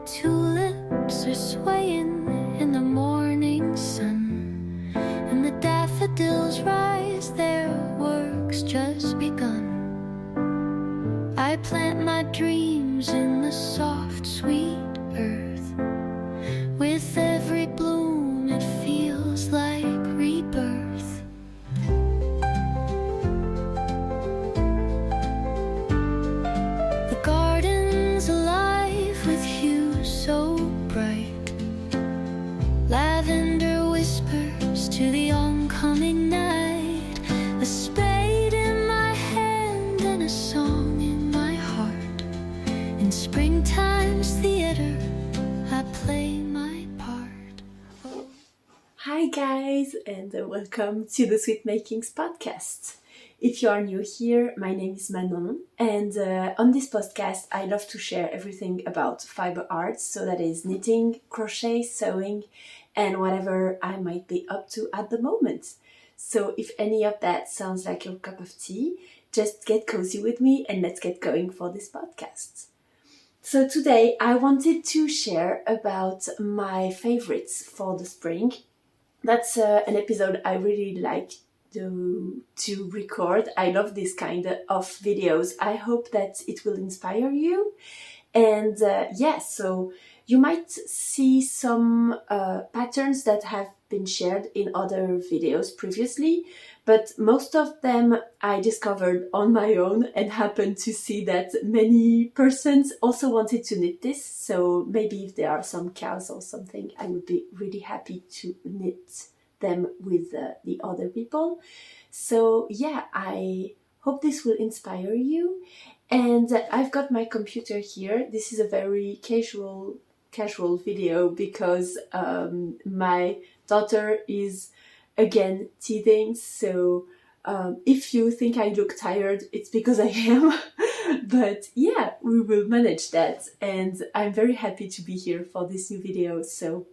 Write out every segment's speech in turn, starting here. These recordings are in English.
tulips are swaying in the morning sun, and the daffodils rise, their work's just begun. I plant my dreams in the soft, sweet earth. With every bloom it feels like rebirth. The garden's alive with hues so bright. Lavender whispers to the oncoming night. A spade in my hand and a song in my heart. In springtime's theater I play my part. Oh. Hi guys, and welcome to the Sweet Makings podcast. If you are new here, my name is Manon, and on this podcast I love to share everything about fiber arts, so that is knitting, crochet, sewing, and whatever I might be up to at the moment. So if any of that sounds like your cup of tea, just get cozy with me and let's get going for this podcast. So today I wanted to share about my favorites for the spring. That's an episode I really like to record. I love this kind of videos. I hope that it will inspire you. And so you might see some patterns that have been shared in other videos previously, but most of them I discovered on my own and happened to see that many persons also wanted to knit this. So maybe if there are some cows or something, I would be really happy to knit them with the other people. So yeah, I hope this will inspire you. And I've got my computer here. This is a very casual video because my daughter is again teething. So if you think I look tired, it's because I am. But yeah, we will manage that. And I'm very happy to be here for this new video. So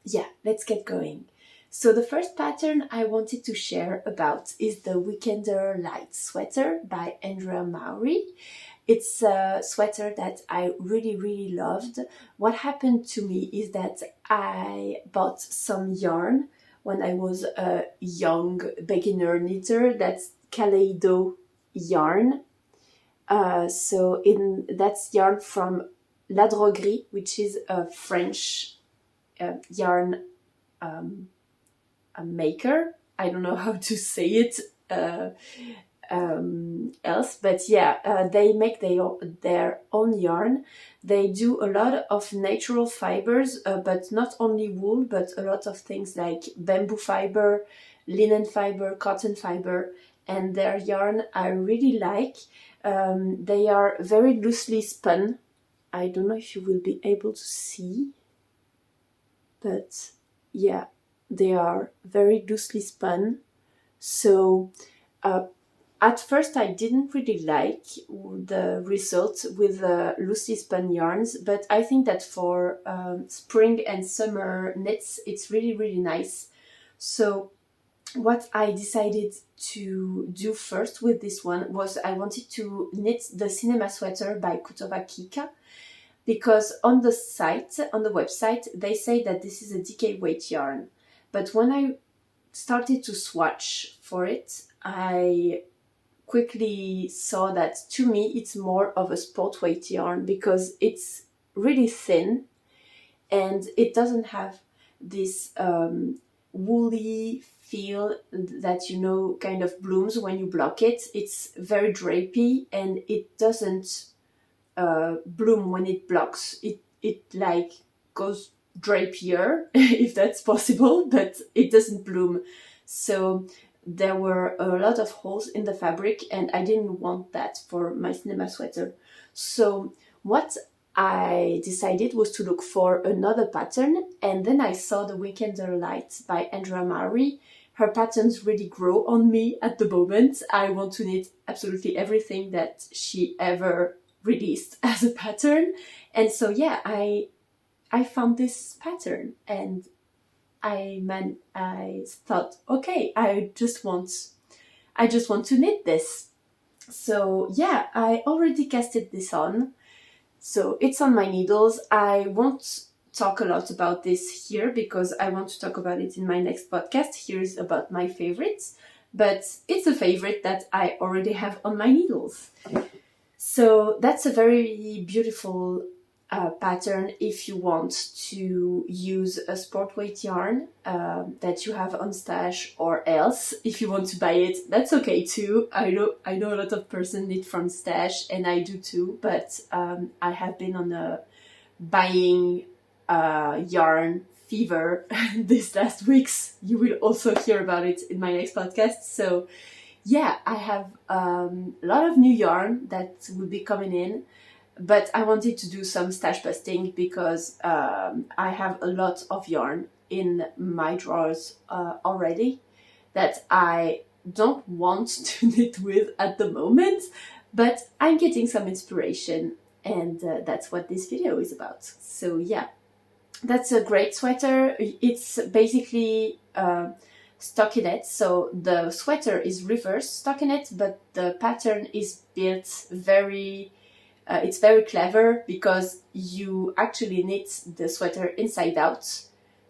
yeah, let's get going. So the first pattern I wanted to share about is the Weekender Light Sweater by Andrea Mowry. It's a sweater that I really loved. What happened to me is that I bought some yarn when I was a young beginner knitter. That's Kaleido yarn. That's yarn from La Droguerie, which is a French yarn a maker. I don't know how to say it else, but yeah, they make their own yarn. They do a lot of natural fibers, but not only wool, but a lot of things like bamboo fiber, linen fiber, cotton fiber, and their yarn I really like. They are very loosely spun. I don't know if you will be able to see, but yeah, they are very loosely spun. So at first I didn't really like the result with loosely spun yarns, but I think that for spring and summer knits it's really nice. So what I decided to do first with this one was I wanted to knit the Cinema Sweater by Kutowa Kika, because on the website, they say that this is a DK weight yarn. But when I started to swatch for it, I quickly saw that to me it's more of a sport weight yarn because it's really thin and it doesn't have this woolly feel that kind of blooms when you block it. It's very drapey and it doesn't bloom when it blocks. It like goes drapier if that's possible, but it doesn't bloom. So there were a lot of holes in the fabric and I didn't want that for my Cinema Sweater. So what I decided was to look for another pattern, and then I saw the Weekender Light by Andrea Mowry. Her patterns really grow on me at the moment. I want to knit absolutely everything that she ever released as a pattern. And so yeah, I found this pattern and I thought, okay, I just want to knit this. So yeah, I already casted this on. So it's on my needles. I won't talk a lot about this here because I want to talk about it in my next podcast. Here's about my favorites, but it's a favorite that I already have on my needles. So that's a very beautiful pattern if you want to use a sport weight yarn that you have on stash, or else if you want to buy it, that's okay too. I know a lot of person knit from stash, and I do too, but I have been on a buying yarn fever these last weeks. You will also hear about it in my next podcast. So yeah, I have a lot of new yarn that will be coming in, but I wanted to do some stash busting because I have a lot of yarn in my drawers already that I don't want to knit with at the moment, but I'm getting some inspiration, and that's what this video is about. So yeah, that's a great sweater. It's basically stockinette, so the sweater is reverse stockinette, but the pattern is built very it's very clever because you actually knit the sweater inside out,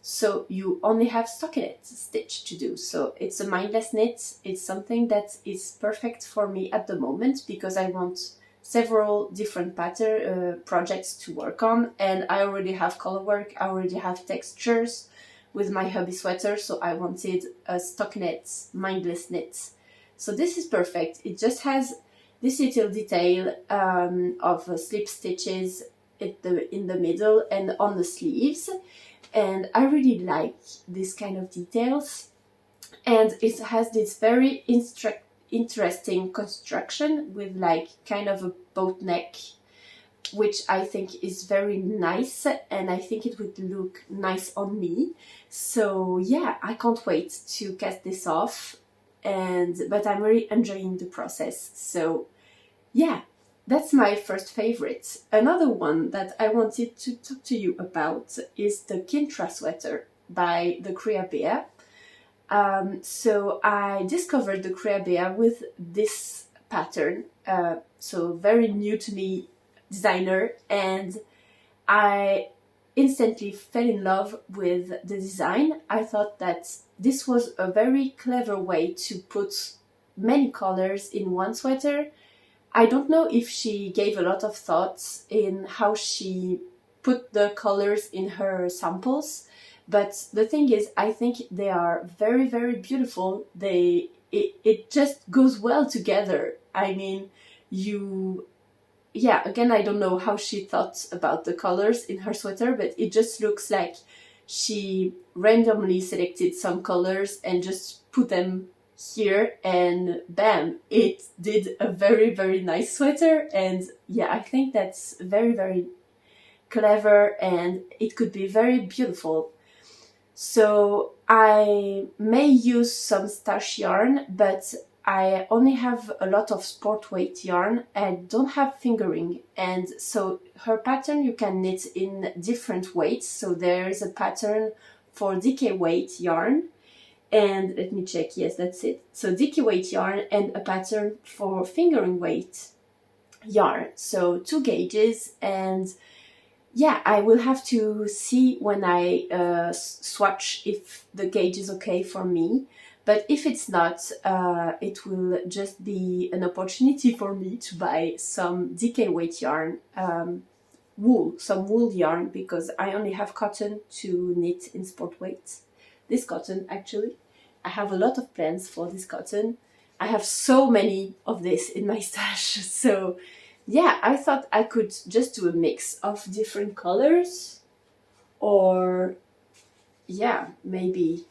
so you only have stockinette stitch to do. So it's a mindless knit. It's something that is perfect for me at the moment because I want several different pattern projects to work on, and I already have color work, I already have textures with my hubby sweater, so I wanted a stockinette mindless knit. So this is perfect. It just has this little detail of slip stitches in the middle and on the sleeves, and I really like this kind of details. And it has this very interesting construction with like kind of a boat neck, which I think is very nice, and I think it would look nice on me. So yeah, I can't wait to cast this off, but I'm really enjoying the process. So yeah, that's my first favorite. Another one that I wanted to talk to you about is the Kintra sweater by the Creabea. So I discovered the Creabea with this pattern, so very new to me designer, and I instantly fell in love with the design. I thought that this was a very clever way to put many colors in one sweater. I don't know if she gave a lot of thoughts in how she put the colors in her samples, but the thing is, I think they are very, very beautiful. It just goes well together. I mean, again, I don't know how she thought about the colors in her sweater, but it just looks like she randomly selected some colors and just put them here, and bam, it did a very, very nice sweater. And yeah, I think that's very, very clever, and it could be very beautiful. So I may use some stash yarn, but I only have a lot of sport weight yarn. I don't have fingering, and so her pattern you can knit in different weights. So there is a pattern for DK weight yarn, and let me check, yes, that's it. So DK weight yarn and a pattern for fingering weight yarn. So 2 gauges, and yeah, I will have to see when I swatch if the gauge is okay for me. But if it's not, it will just be an opportunity for me to buy some DK weight yarn, some wool yarn, because I only have cotton to knit in sport weight. This cotton, actually, I have a lot of plans for this cotton. I have so many of this in my stash. So yeah, I thought I could just do a mix of different colors, or yeah, maybe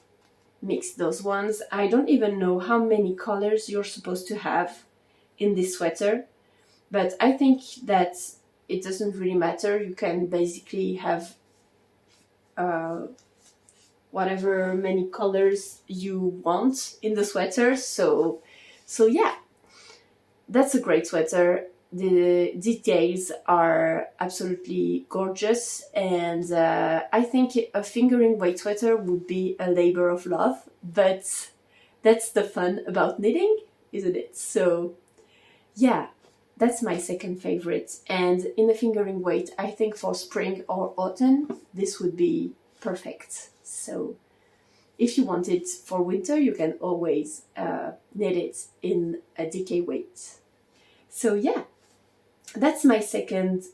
mix those ones. I don't even know how many colors you're supposed to have in this sweater, but I think that it doesn't really matter. You can basically have whatever many colors you want in the sweater. So yeah, that's a great sweater. The details are absolutely gorgeous, and I think a fingering weight sweater would be a labor of love, but that's the fun about knitting, isn't it? So yeah, that's my second favorite. And in the fingering weight, I think for spring or autumn, this would be perfect. So if you want it for winter, you can always knit it in a DK weight. So yeah, that's my second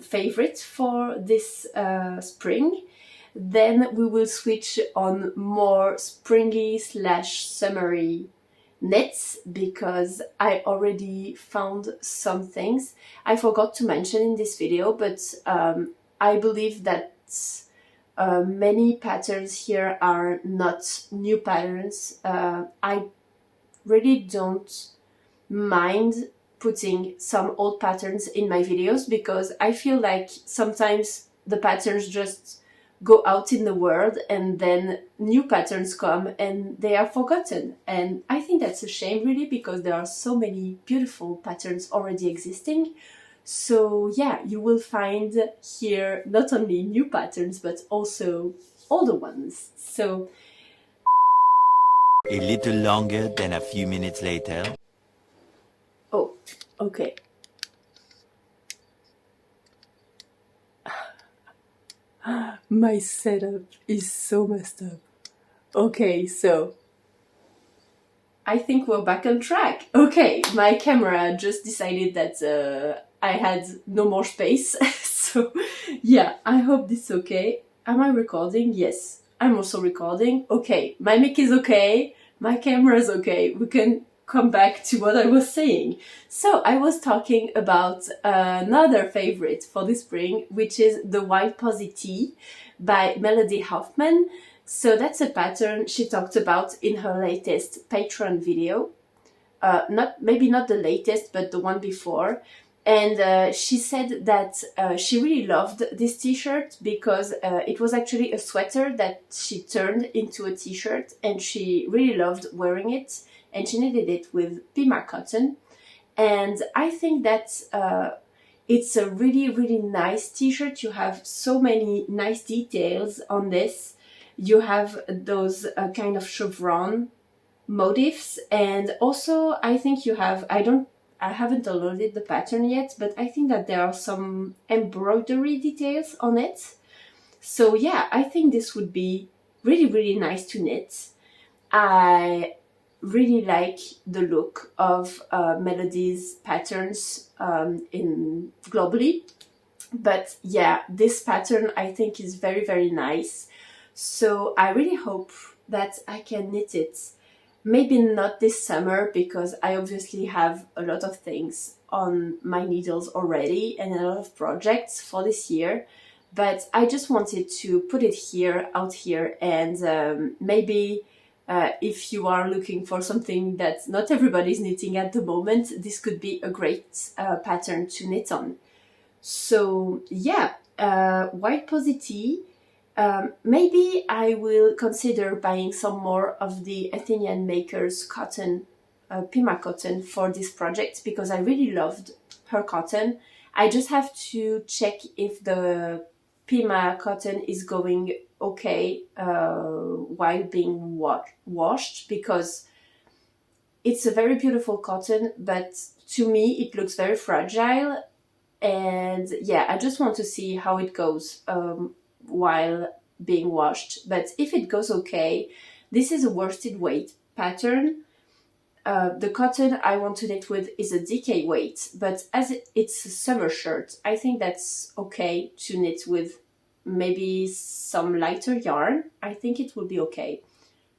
favorite for this spring. Then we will switch on more springy / summery knits, because I already found some things I forgot to mention in this video, but I believe that many patterns here are not new patterns. I really don't mind putting some old patterns in my videos, because I feel like sometimes the patterns just go out in the world and then new patterns come and they are forgotten. And I think that's a shame, really, because there are so many beautiful patterns already existing. So yeah, you will find here not only new patterns but also older ones. So a little longer than a few minutes later. oh, okay. My setup is so messed up. Okay, so I think we're back on track. Okay, my camera just decided that I had no more space. So yeah, I hope this is okay. Am I recording? Yes, I'm also recording. Okay, my mic is okay, my camera is okay. We can come back to what I was saying. So I was talking about another favorite for the spring, which is the White Posy Tee by Hoffmann. So that's a pattern she talked about in her latest Patreon video. Maybe not the latest, but the one before. And she said that she really loved this t-shirt because it was actually a sweater that she turned into a t-shirt, and she really loved wearing it. And she knitted it with Pima cotton. And I think that it's a really, really nice t-shirt. You have so many nice details on this. You have those kind of chevron motifs, and also I think you have, I haven't downloaded the pattern yet, but I think that there are some embroidery details on it. So yeah, I think this would be really, really nice to knit. I really like the look of Melody's patterns in globally, but yeah, this pattern I think is very, very nice. So I really hope that I can knit it. Maybe not this summer, because I obviously have a lot of things on my needles already and a lot of projects for this year. But I just wanted to put it here, out here, and maybe if you are looking for something that not everybody's knitting at the moment, this could be a great pattern to knit on. So yeah, White Posy Tee. Maybe I will consider buying some more of the Athenian Makers cotton, Pima cotton, for this project, because I really loved her cotton. I just have to check if the Pima cotton is going okay while being washed, because it's a very beautiful cotton, but to me it looks very fragile. And yeah, I just want to see how it goes while being washed. But if it goes okay, this is a worsted weight pattern. The cotton I want to knit with is a DK weight, but as it's a summer shirt, I think that's okay to knit with maybe some lighter yarn. I think it will be okay.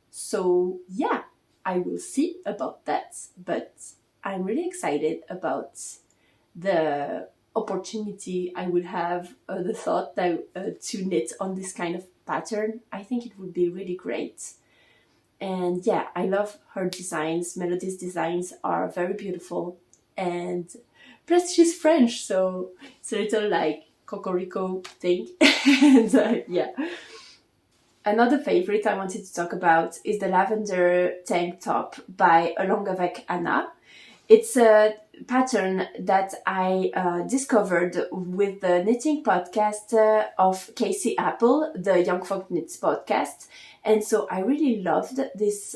So yeah, I will see about that, but I'm really excited about the opportunity I will have, the thought that to knit on this kind of pattern. I think it would be really great. And yeah, I love her designs. Melody's designs are very beautiful, and plus she's French, so it's a little like cocorico thing. And yeah, another favorite I wanted to talk about is the Lavender tank top by avec Anna. It's a pattern that I discovered with the knitting podcast of Casey Apple, the Young Folk Knits podcast. And so I really loved this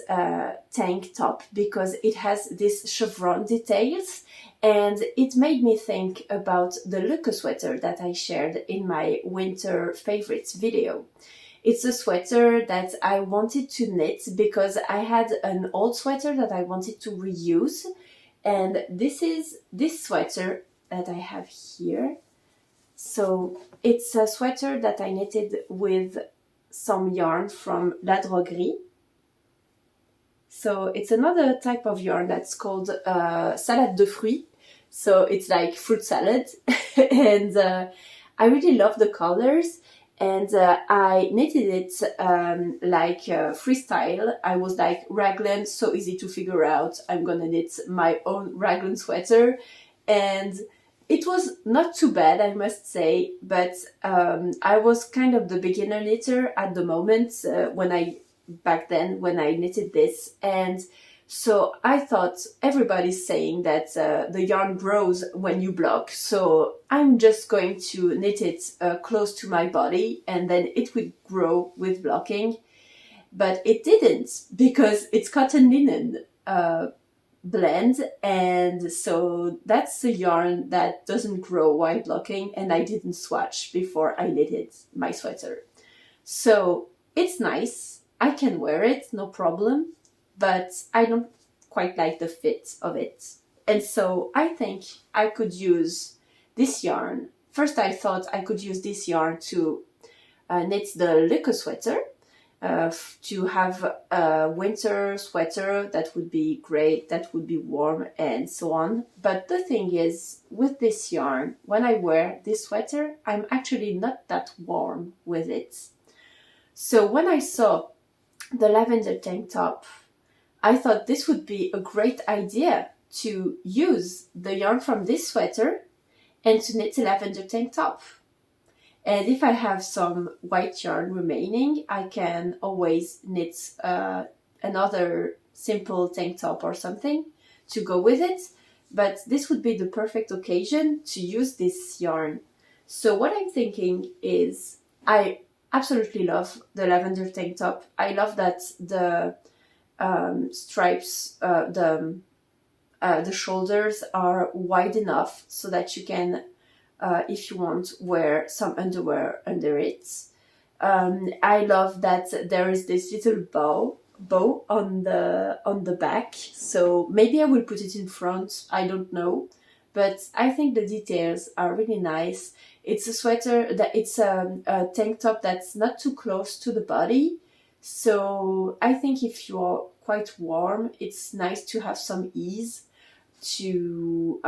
tank top because it has this chevron details, and it made me think about the Leuke sweater that I shared in my winter favorites video. It's a sweater that I wanted to knit because I had an old sweater that I wanted to reuse. And this is this sweater that I have here. So it's a sweater that I knitted with some yarn from La Droguerie. So it's another type of yarn that's called salade de fruits. So it's like fruit salad. And I really love the colors. And I knitted it like freestyle. I was like, raglan, so easy to figure out. I'm gonna knit my own raglan sweater. And it was not too bad, I must say. But I was kind of the beginner knitter at the moment when I knitted this. And so I thought everybody's saying that the yarn grows when you block, so I'm just going to knit it close to my body and then it would grow with blocking. But it didn't, because it's cotton linen blend, and so that's the yarn that doesn't grow while blocking, and I didn't swatch before I knitted my sweater. So it's nice, I can wear it, no problem. But I don't quite like the fit of it. And so I think I could use this yarn. First I thought I could use this yarn to knit the Leuke sweater, to have a winter sweater that would be great, that would be warm and so on. But the thing is, with this yarn, when I wear this sweater, I'm actually not that warm with it. So when I saw the lavender tank top, I thought this would be a great idea to use the yarn from this sweater and to knit a lavender tank top. And if I have some white yarn remaining, I can always knit another simple tank top or something to go with it. But this would be the perfect occasion to use this yarn. So what I'm thinking is, I absolutely love the lavender tank top. I love that the stripes, the shoulders are wide enough so that you can, if you want, wear some underwear under it. I love that there is this little bow on the back, so maybe I will put it in front, I don't know, but I think the details are really nice. It's a sweater it's a tank top that's not too close to the body. So I think if you're quite warm, it's nice to have some ease to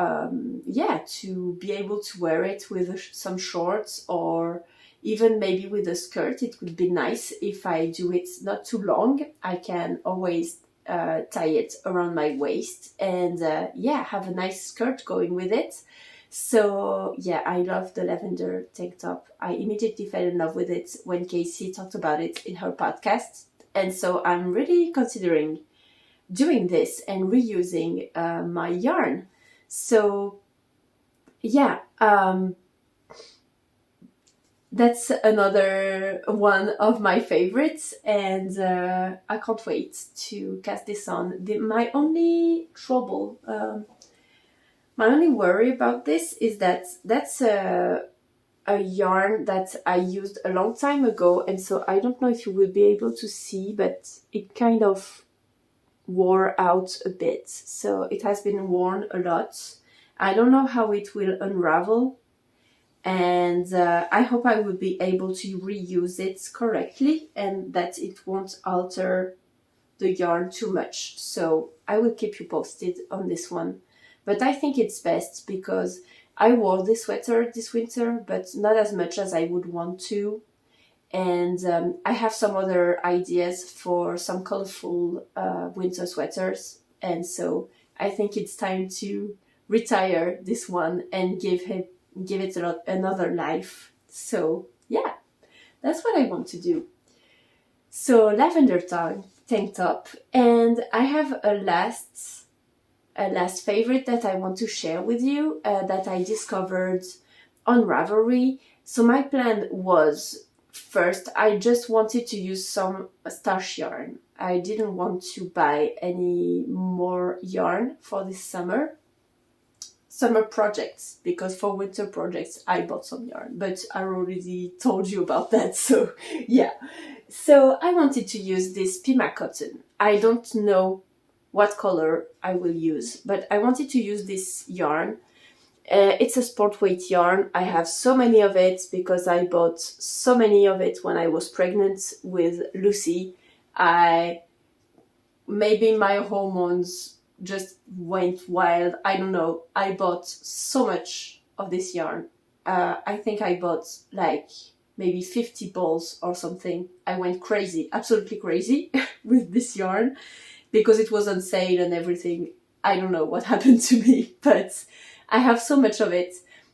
be able to wear it with some shorts, or even maybe with a skirt. It would be nice if I do it not too long. I can always tie it around my waist and have a nice skirt going with it. So yeah, I love the lavender tank top. I immediately fell in love with it when Casey talked about it in her podcast. And so I'm really considering doing this and reusing my yarn. So yeah, that's another one of my favorites, and I can't wait to cast this on. My only trouble, my only worry about this is that that's a yarn that I used a long time ago, and so I don't know if you will be able to see, but it kind of wore out a bit. So it has been worn a lot. I don't know how it will unravel, and I hope I will be able to reuse it correctly and that it won't alter the yarn too much. So I will keep you posted on this one. But I think it's best because I wore this sweater this winter, but not as much as I would want to. And I have some other ideas for some colorful winter sweaters. And so I think it's time to retire this one and give it another life. So yeah, that's what I want to do. So lavender tank top. And I have a last last favorite that I want to share with you that I discovered on Ravelry. So my plan was, first, I just wanted to use some starch yarn. I didn't want to buy any more yarn for this summer projects, because for winter projects I bought some yarn, but I already told you about that, so yeah. So I wanted to use this Pima cotton. I don't know what color I will use, but I wanted to use this yarn. It's a sport weight yarn. I have so many of it because I bought so many of it when I was pregnant with Lucy. Maybe my hormones just went wild. I don't know. I bought so much of this yarn. I think I bought like maybe 50 balls or something. I went crazy, absolutely crazy with this yarn because it was on sale and everything. I don't know what happened to me, but I have so much of it.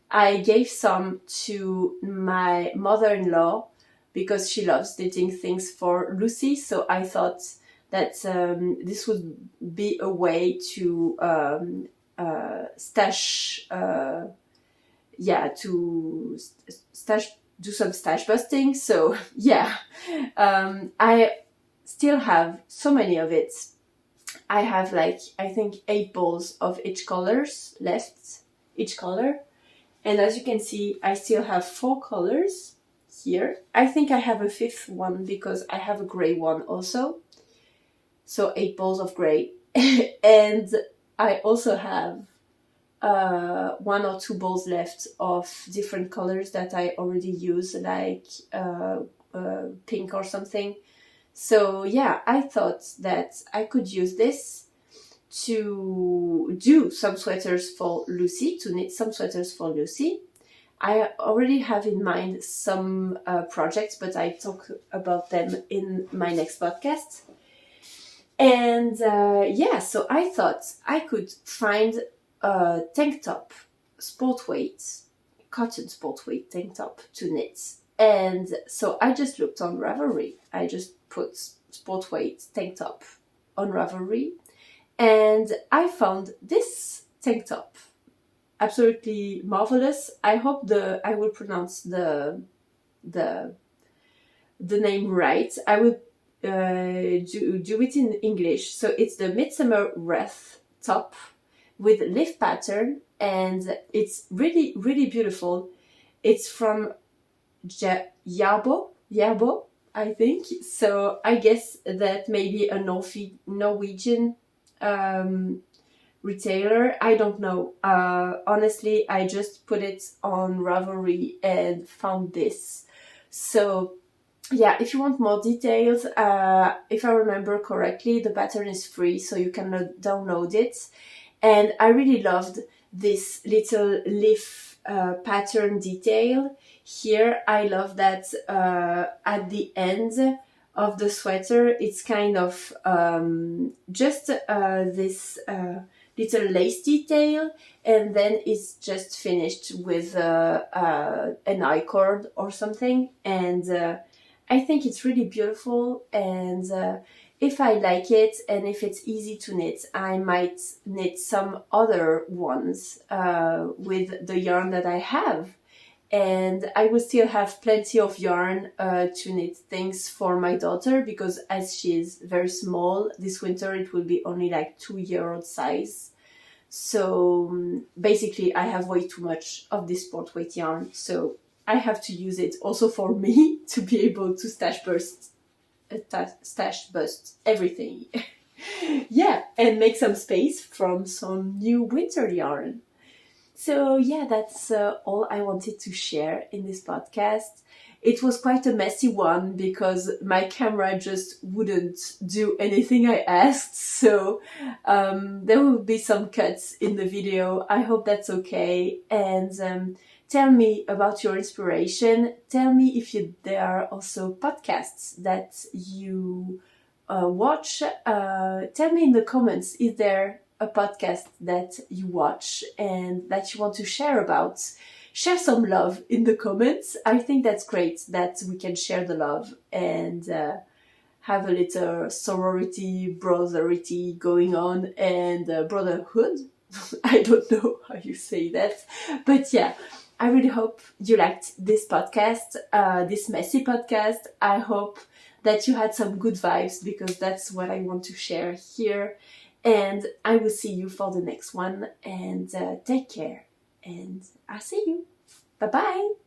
I gave some to my mother-in-law because she loves knitting things for Lucy. So I thought that this would be a way to do some stash busting. So yeah, I still have so many of it. I have like, I think 8 balls of each colors left, each color. And as you can see, I still have 4 colors here. I think I have a 5th one because I have a gray one also. So 8 balls of gray. And I also have 1 or 2 balls left of different colors that I already use, like pink or something. So yeah, I thought that I could use this to do some sweaters for Lucy, to knit some sweaters for Lucy. I already have in mind some projects, but I talk about them in my next podcast. And yeah, so I thought I could find a tank top, sport weight, cotton sport weight tank top to knit. And so I just looked on Ravelry. I just put sport weight tank top on Ravelry. And I found this tank top. Absolutely marvelous. I hope I will pronounce the name right. I will do it in English. So it's the Midsommarkrans top with leaf pattern, and it's really, really beautiful. It's from Järbo, I think. So I guess that maybe a Norwegian retailer. I don't know. Honestly, I just put it on Ravelry and found this. So yeah, if you want more details, if I remember correctly, the pattern is free, so you can download it. And I really loved this little leaf pattern detail. Here, I love that at the end of the sweater, it's kind of just this little lace detail, and then it's just finished with an I-cord or something. And I think it's really beautiful, and if I like it and if it's easy to knit, I might knit some other ones with the yarn that I have. And I will still have plenty of yarn to knit things for my daughter, because as she is very small, this winter it will be only like 2-year-old size. So basically I have way too much of this sport weight yarn, so I have to use it also for me to be able to stash bust everything. Yeah, and make some space from some new winter yarn. So yeah, that's all I wanted to share in this podcast. It was quite a messy one because my camera just wouldn't do anything I asked. So there will be some cuts in the video. I hope that's okay. And tell me about your inspiration. Tell me if there are also podcasts that you watch. Tell me in the comments, is there a podcast that you watch and that you want to share about? Share some love in the comments. I think that's great that we can share the love and have a little sorority, brotherity going on, and brotherhood. I don't know how you say that, but yeah, I really hope you liked this podcast, this messy podcast. I hope that you had some good vibes, because that's what I want to share here. And I will see you for the next one, and take care, and I'll see you. Bye bye.